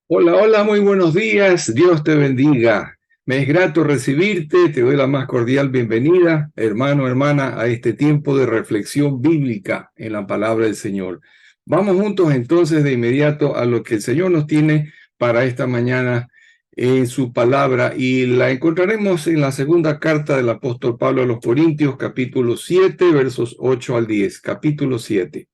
Hola, hola, muy buenos días. Dios te bendiga. Me es grato recibirte. Te doy la más cordial bienvenida, hermano, hermana, a este tiempo de reflexión bíblica en la palabra del Señor. Vamos juntos entonces de inmediato a lo que el Señor nos tiene para esta mañana en su palabra, y la encontraremos en la segunda carta del apóstol Pablo a los Corintios, capítulo 7, versos 8 al 10. Capítulo 7.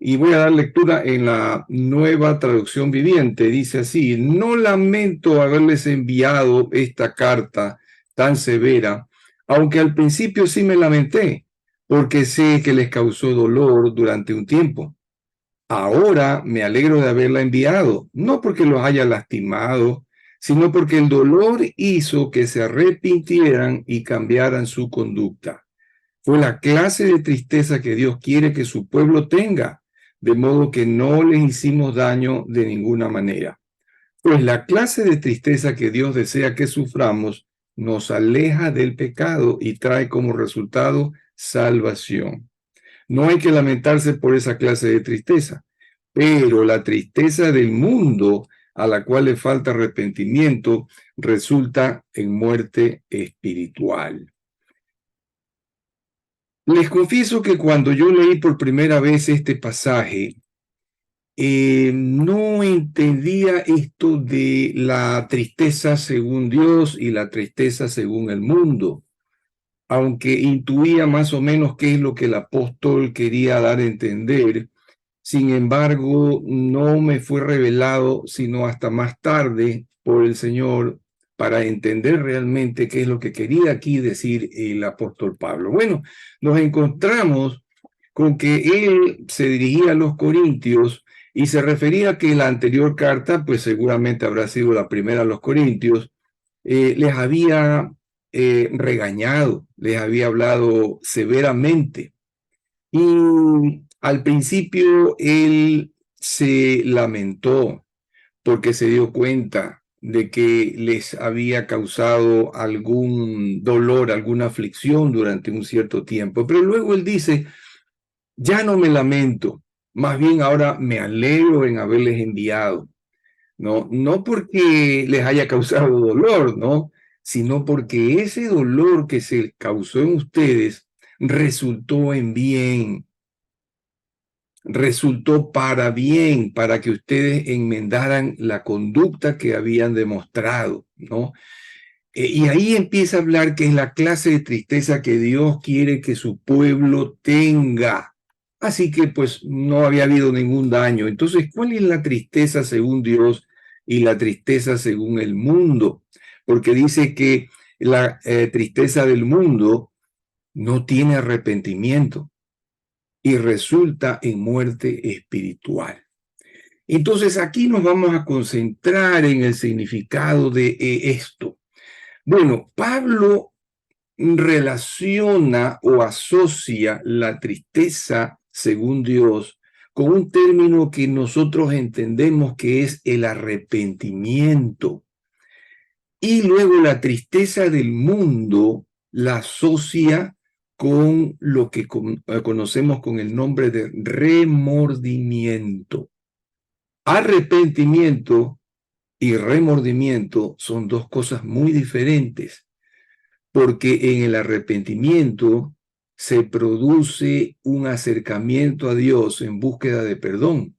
Y voy a dar lectura en la Nueva Traducción Viviente. Dice así: no lamento haberles enviado esta carta tan severa, aunque al principio sí me lamenté, porque sé que les causó dolor durante un tiempo. Ahora me alegro de haberla enviado, no porque los haya lastimado, sino porque el dolor hizo que se arrepintieran y cambiaran su conducta. Fue la clase de tristeza que Dios quiere que su pueblo tenga, de modo que no les hicimos daño de ninguna manera. Pues la clase de tristeza que Dios desea que suframos nos aleja del pecado y trae como resultado salvación. No hay que lamentarse por esa clase de tristeza, pero la tristeza del mundo, a la cual le falta arrepentimiento, resulta en muerte espiritual. Les confieso que cuando yo leí por primera vez este pasaje, no entendía esto de la tristeza según Dios y la tristeza según el mundo, aunque intuía más o menos qué es lo que el apóstol quería dar a entender. Sin embargo, no me fue revelado sino hasta más tarde por el Señor para entender realmente qué es lo que quería aquí decir el apóstol Pablo. Bueno, nos encontramos con que él se dirigía a los corintios y se refería a que la anterior carta, pues seguramente habrá sido la primera a los corintios, les había regañado, les había hablado severamente. Y al principio él se lamentó porque se dio cuenta de que les había causado algún dolor, alguna aflicción durante un cierto tiempo. Pero luego él dice: ya no me lamento, más bien ahora me alegro en haberles enviado. No porque les haya causado dolor, ¿no? Sino porque ese dolor que se causó en ustedes resultó en bien, resultó para bien, para que ustedes enmendaran la conducta que habían demostrado, ¿no? Y ahí empieza a hablar que es la clase de tristeza que Dios quiere que su pueblo tenga. Así que pues no había habido ningún daño. Entonces, ¿cuál es la tristeza según Dios y la tristeza según el mundo? Porque dice que la tristeza del mundo no tiene arrepentimiento y resulta en muerte espiritual. Entonces aquí nos vamos a concentrar en el significado de esto. Bueno, Pablo relaciona o asocia la tristeza según Dios con un término que nosotros entendemos que es el arrepentimiento. Y luego la tristeza del mundo la asocia con lo que conocemos con el nombre de remordimiento. Arrepentimiento y remordimiento son dos cosas muy diferentes, porque en el arrepentimiento se produce un acercamiento a Dios en búsqueda de perdón,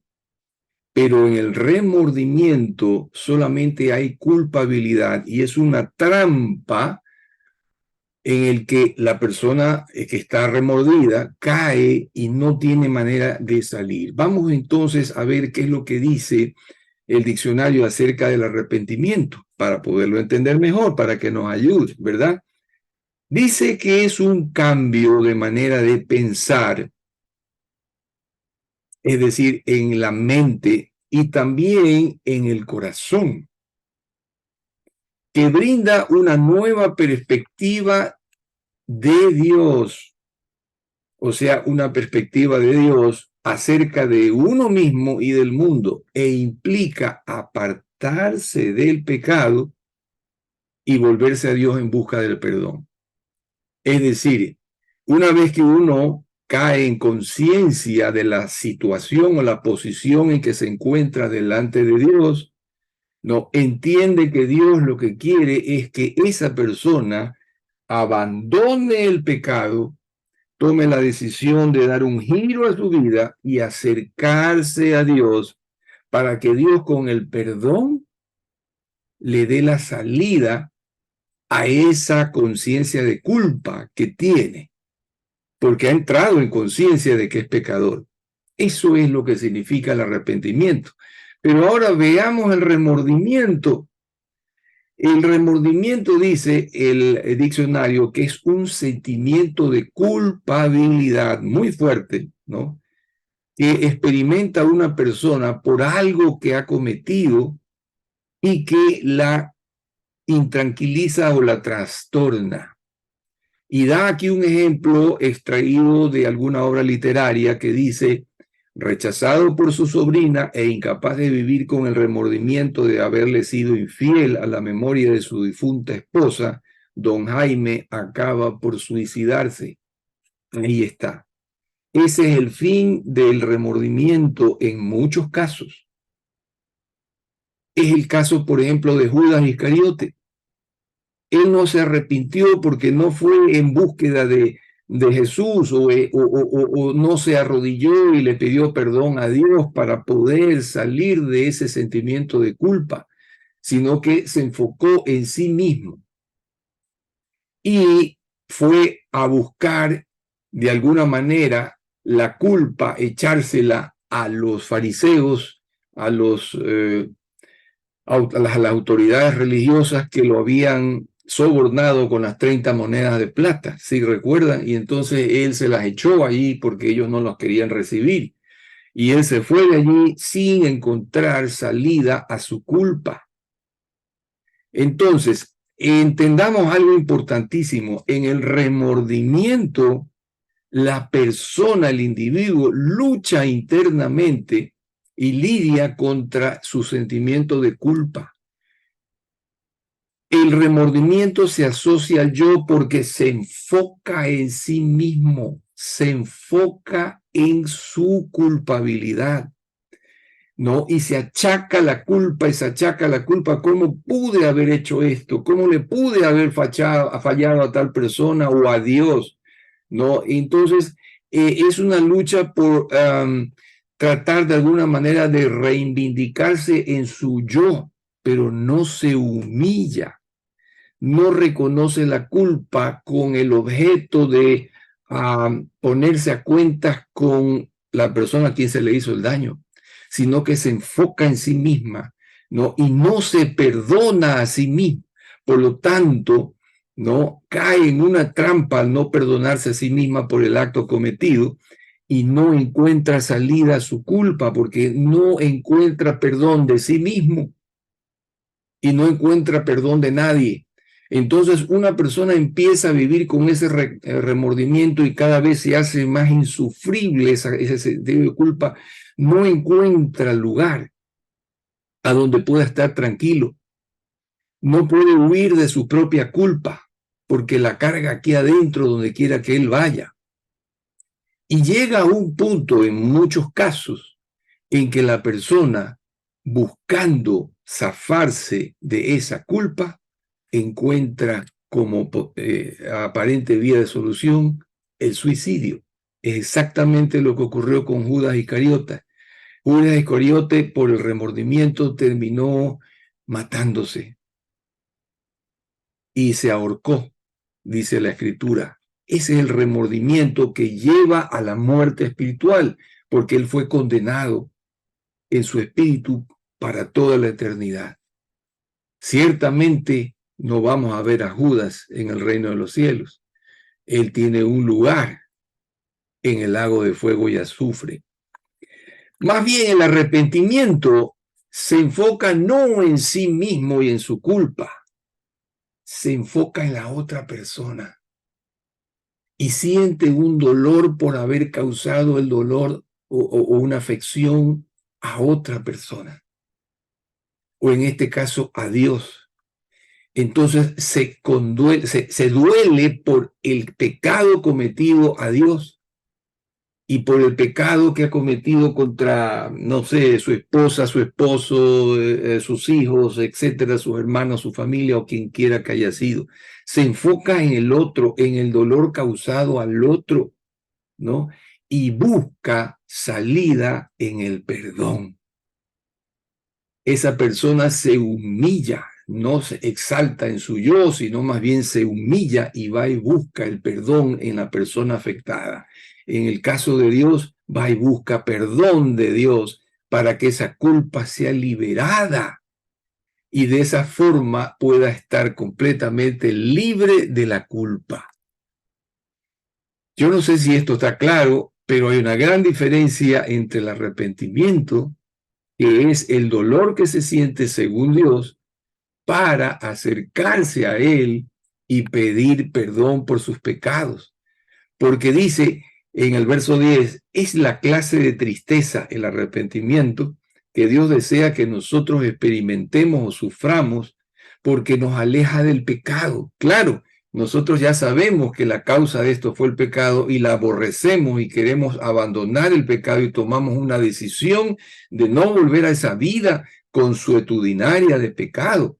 pero en el remordimiento solamente hay culpabilidad y es una trampa en el que la persona que está remordida cae y no tiene manera de salir. Vamos entonces a ver qué es lo que dice el diccionario acerca del arrepentimiento para poderlo entender mejor, para que nos ayude, ¿verdad? Dice que es un cambio de manera de pensar, es decir, en la mente y también en el corazón, que brinda una nueva perspectiva de Dios, o sea, una perspectiva de Dios acerca de uno mismo y del mundo, e implica apartarse del pecado y volverse a Dios en busca del perdón. Es decir, una vez que uno cae en conciencia de la situación o la posición en que se encuentra delante de Dios, No, entiende que Dios lo que quiere es que esa persona abandone el pecado, tome la decisión de dar un giro a su vida y acercarse a Dios para que Dios con el perdón le dé la salida a esa conciencia de culpa que tiene, porque ha entrado en conciencia de que es pecador. Eso es lo que significa el arrepentimiento. Pero ahora veamos el remordimiento. El remordimiento, dice el diccionario, que es un sentimiento de culpabilidad muy fuerte, ¿no? Que experimenta una persona por algo que ha cometido y que la intranquiliza o la trastorna. Y da aquí un ejemplo extraído de alguna obra literaria que dice: rechazado por su sobrina e incapaz de vivir con el remordimiento de haberle sido infiel a la memoria de su difunta esposa, don Jaime acaba por suicidarse. Ahí está. Ese es el fin del remordimiento en muchos casos. Es el caso, por ejemplo, de Judas Iscariote. Él no se arrepintió porque no fue en búsqueda de Jesús o no se arrodilló y le pidió perdón a Dios para poder salir de ese sentimiento de culpa, sino que se enfocó en sí mismo y fue a buscar de alguna manera la culpa, echársela a los fariseos, a las autoridades religiosas que lo habían sobornado con las 30 monedas de plata, si recuerdan, y entonces él se las echó allí porque ellos no las querían recibir. Y él se fue de allí sin encontrar salida a su culpa. Entonces, entendamos algo importantísimo. En el remordimiento, la persona, el individuo, lucha internamente y lidia contra su sentimiento de culpa. El remordimiento se asocia al yo porque se enfoca en sí mismo, se enfoca en su culpabilidad, ¿no? Y se achaca la culpa, y se achaca la culpa: ¿cómo pude haber hecho esto? ¿Cómo le pude haber fallado a tal persona o a Dios? ¿No? Entonces, es una lucha por tratar de alguna manera de reivindicarse en su yo, pero no se humilla, no reconoce la culpa con el objeto de ponerse a cuentas con la persona a quien se le hizo el daño, sino que se enfoca en sí misma, ¿no? Y no se perdona a sí mismo. Por lo tanto, ¿no? Cae en una trampa al no perdonarse a sí misma por el acto cometido y no encuentra salida a su culpa porque no encuentra perdón de sí mismo y no encuentra perdón de nadie. Entonces una persona empieza a vivir con ese remordimiento y cada vez se hace más insufrible ese sentido de culpa. No encuentra lugar a donde pueda estar tranquilo. No puede huir de su propia culpa porque la carga aquí adentro donde quiera que él vaya. Y llega a un punto en muchos casos en que la persona, buscando zafarse de esa culpa, encuentra como aparente vía de solución el suicidio. Es exactamente lo que ocurrió con Judas Iscariote. Judas Iscariote, por el remordimiento, terminó matándose y se ahorcó, dice la Escritura. Ese es el remordimiento que lleva a la muerte espiritual, porque él fue condenado en su espíritu para toda la eternidad. Ciertamente no vamos a ver a Judas en el reino de los cielos. Él tiene un lugar en el lago de fuego y azufre. Más bien, el arrepentimiento se enfoca no en sí mismo y en su culpa, se enfoca en la otra persona y siente un dolor por haber causado el dolor o una afección a otra persona, o en este caso a Dios. Entonces se duele por el pecado cometido a Dios y por el pecado que ha cometido contra, no sé, su esposa, su esposo, sus hijos, etcétera, sus hermanos, su familia o quien quiera que haya sido. Se enfoca en el otro, en el dolor causado al otro, ¿no? Y busca salida en el perdón. Esa persona se humilla, no se exalta en su yo, sino más bien se humilla y va y busca el perdón en la persona afectada. En el caso de Dios, va y busca perdón de Dios para que esa culpa sea liberada y de esa forma pueda estar completamente libre de la culpa. Yo no sé si esto está claro, pero hay una gran diferencia entre el arrepentimiento, que es el dolor que se siente según Dios, para acercarse a Él y pedir perdón por sus pecados. Porque dice en el verso 10, es la clase de tristeza, el arrepentimiento, que Dios desea que nosotros experimentemos o suframos porque nos aleja del pecado. Claro, nosotros ya sabemos que la causa de esto fue el pecado y la aborrecemos y queremos abandonar el pecado y tomamos una decisión de no volver a esa vida consuetudinaria de pecado.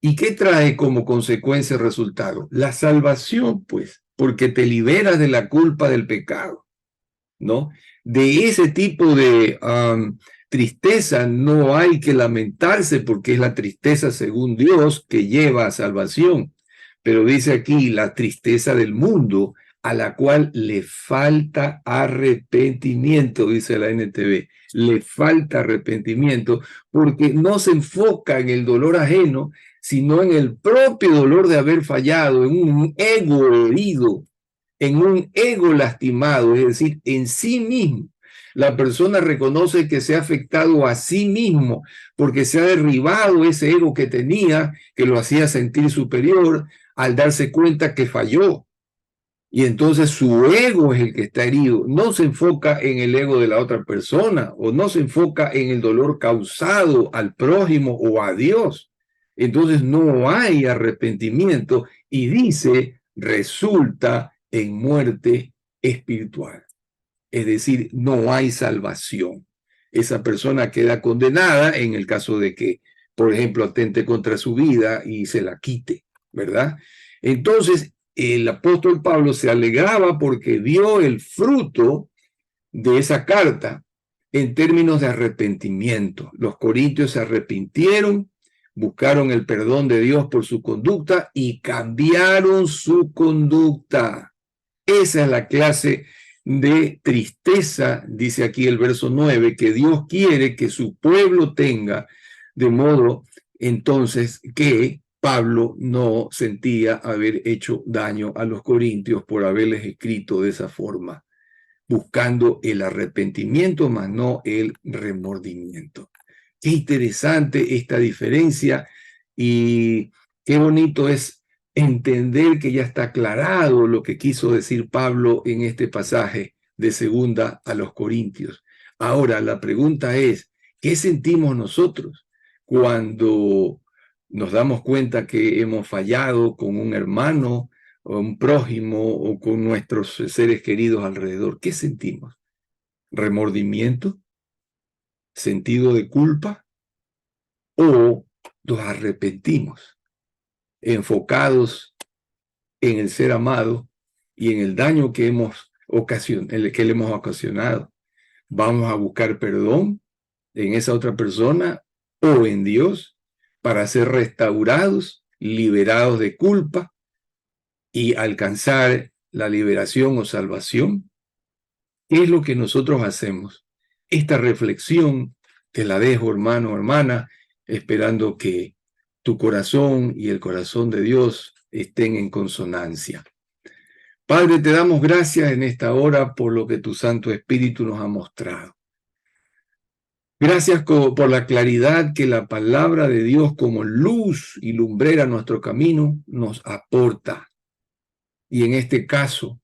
¿Y qué trae como consecuencia el resultado? La salvación, pues, porque te liberas de la culpa del pecado, ¿no? De ese tipo de tristeza no hay que lamentarse porque es la tristeza según Dios que lleva a salvación. Pero dice aquí la tristeza del mundo a la cual le falta arrepentimiento, dice la NTV. Le falta arrepentimiento porque no se enfoca en el dolor ajeno, sino en el propio dolor de haber fallado, en un ego herido, en un ego lastimado, es decir, en sí mismo. La persona reconoce que se ha afectado a sí mismo porque se ha derribado ese ego que tenía, que lo hacía sentir superior, al darse cuenta que falló. Y entonces su ego es el que está herido. No se enfoca en el ego de la otra persona o no se enfoca en el dolor causado al prójimo o a Dios. Entonces no hay arrepentimiento y dice, resulta en muerte espiritual. Es decir, no hay salvación. Esa persona queda condenada en el caso de que, por ejemplo, atente contra su vida y se la quite, ¿verdad? Entonces, el apóstol Pablo se alegraba porque vio el fruto de esa carta en términos de arrepentimiento. Los corintios se arrepintieron, buscaron el perdón de Dios por su conducta y cambiaron su conducta. Esa es la clase de tristeza, dice aquí el verso 9, que Dios quiere que su pueblo tenga, de modo entonces que Pablo no sentía haber hecho daño a los corintios por haberles escrito de esa forma, buscando el arrepentimiento, mas no el remordimiento. Qué interesante esta diferencia y qué bonito es entender que ya está aclarado lo que quiso decir Pablo en este pasaje de segunda a los Corintios. Ahora, la pregunta es, ¿qué sentimos nosotros cuando nos damos cuenta que hemos fallado con un hermano o un prójimo o con nuestros seres queridos alrededor? ¿Qué sentimos? ¿Remordimiento? ¿Sentido de culpa? ¿O nos arrepentimos, enfocados en el ser amado y en el daño que que le hemos ocasionado? ¿Vamos a buscar perdón en esa otra persona o en Dios para ser restaurados, liberados de culpa y alcanzar la liberación o salvación? ¿Qué es lo que nosotros hacemos? Esta reflexión te la dejo, hermano o hermana, esperando que tu corazón y el corazón de Dios estén en consonancia. Padre, te damos gracias en esta hora por lo que tu Santo Espíritu nos ha mostrado. Gracias por la claridad que la palabra de Dios como luz y lumbrera a nuestro camino nos aporta. Y en este caso,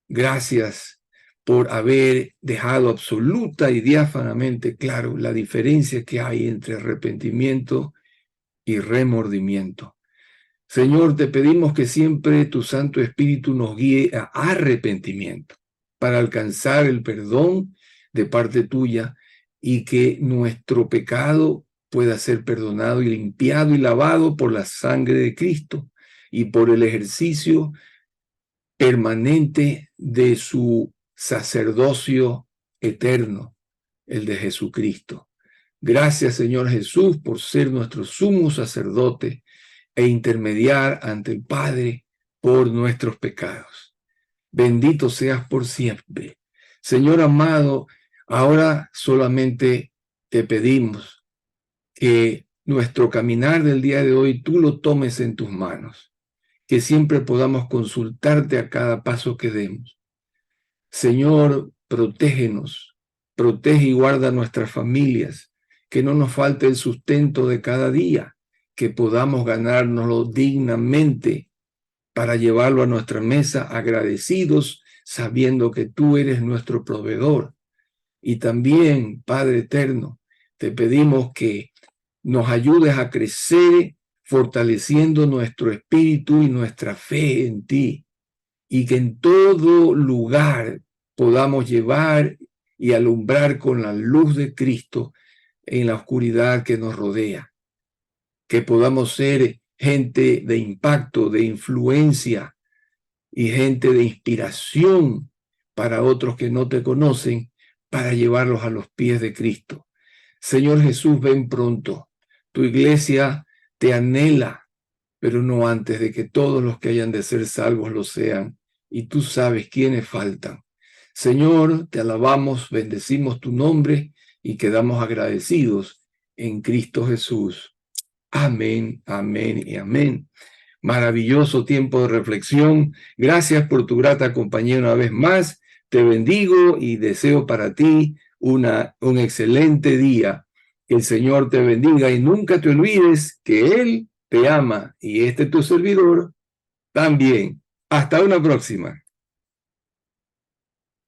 gracias por haber dejado absoluta y diáfanamente claro la diferencia que hay entre arrepentimiento y remordimiento. Señor, te pedimos que siempre tu Santo Espíritu nos guíe a arrepentimiento para alcanzar el perdón de parte tuya y que nuestro pecado pueda ser perdonado y limpiado y lavado por la sangre de Cristo y por el ejercicio permanente de su sacerdocio eterno, el de Jesucristo. Gracias, Señor Jesús, por ser nuestro sumo sacerdote e intermediar ante el Padre por nuestros pecados. Bendito seas por siempre. Señor amado, ahora solamente te pedimos que nuestro caminar del día de hoy tú lo tomes en tus manos, que siempre podamos consultarte a cada paso que demos. Señor, protégenos, protege y guarda nuestras familias, que no nos falte el sustento de cada día, que podamos ganárnoslo dignamente para llevarlo a nuestra mesa agradecidos, sabiendo que tú eres nuestro proveedor. Y también, Padre eterno, te pedimos que nos ayudes a crecer fortaleciendo nuestro espíritu y nuestra fe en ti, y que en todo lugar podamos llevar y alumbrar con la luz de Cristo en la oscuridad que nos rodea, que podamos ser gente de impacto, de influencia y gente de inspiración para otros que no te conocen, para llevarlos a los pies de Cristo. Señor Jesús, ven pronto. Tu iglesia te anhela, pero no antes de que todos los que hayan de ser salvos lo sean, y tú sabes quiénes faltan. Señor, te alabamos, bendecimos tu nombre y quedamos agradecidos en Cristo Jesús. Amén, amén y amén. Maravilloso tiempo de reflexión. Gracias por tu grata compañía una vez más. Te bendigo y deseo para ti un excelente día. Que el Señor te bendiga y nunca te olvides que Él te ama y este tu servidor también. Hasta una próxima.